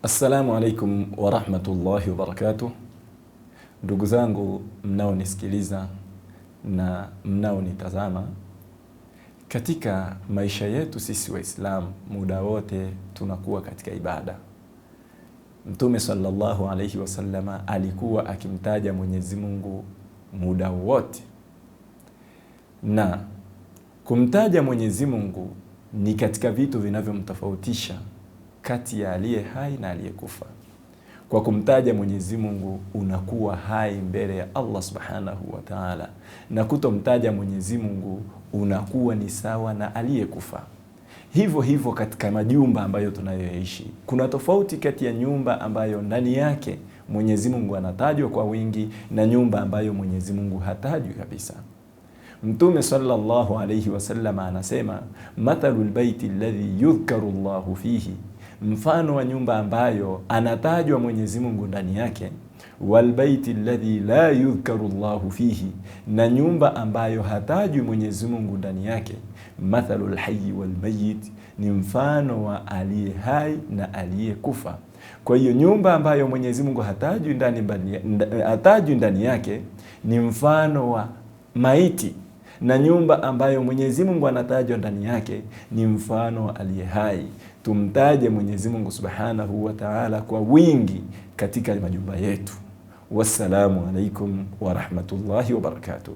Assalamu alaikum wa rahmatullahi wa barakatuh. Ndugu zangu mnaonisikiliza na mnaonitazama, katika maisha yetu sisi Waislamu muda wote tunakuwa katika ibada. Mtume sallallahu alayhi wasallama alikuwa akimtaja Mwenyezi Mungu muda wote, na kumtaja Mwenyezi Mungu ni katika vitu vinavyomtofautisha kati ya aliye hai na aliyekufa. Kwa kumtaja Mwenyezi Mungu unakuwa hai mbele ya Allah Subhanahu wa Ta'ala, na kutomtaja Mwenyezi Mungu unakuwa ni sawa na aliyekufa. Hivyo hivyo katika majumba ambayo tunayoishi, kuna tofauti kati ya nyumba ambayo ndani yake Mwenyezi Mungu anatajwa kwa wingi na nyumba ambayo Mwenyezi Mungu hatajwi kabisa. Mtume sallallahu alayhi wasallam anasema, mathalul baiti alladhi yudhkaru Allahu fihi, mfano wa nyumba ambayo anatajwa Mwenyezi Mungu ndani yake, wal baiti alladhi la yudhkaru Allahu fihi, na nyumba ambayo hatajwi Mwenyezi Mungu ndani yake, mathalul hayy wal mayyit, ni mfano wa aliye hai na aliyekufa. Kwa hiyo nyumba ambayo Mwenyezi Mungu hatajwi ndani yake ni mfano wa maiti, na nyumba ambayo Mwenyezi Mungu anatajwa ndani yake ni mfano wa aliye hai. Tumtaje Mwenyezi Mungu Subhanahu wa Ta'ala kwa wingi katika majumba yetu. Wassalamu alaikum wa rahmatullahi wa barakatuh.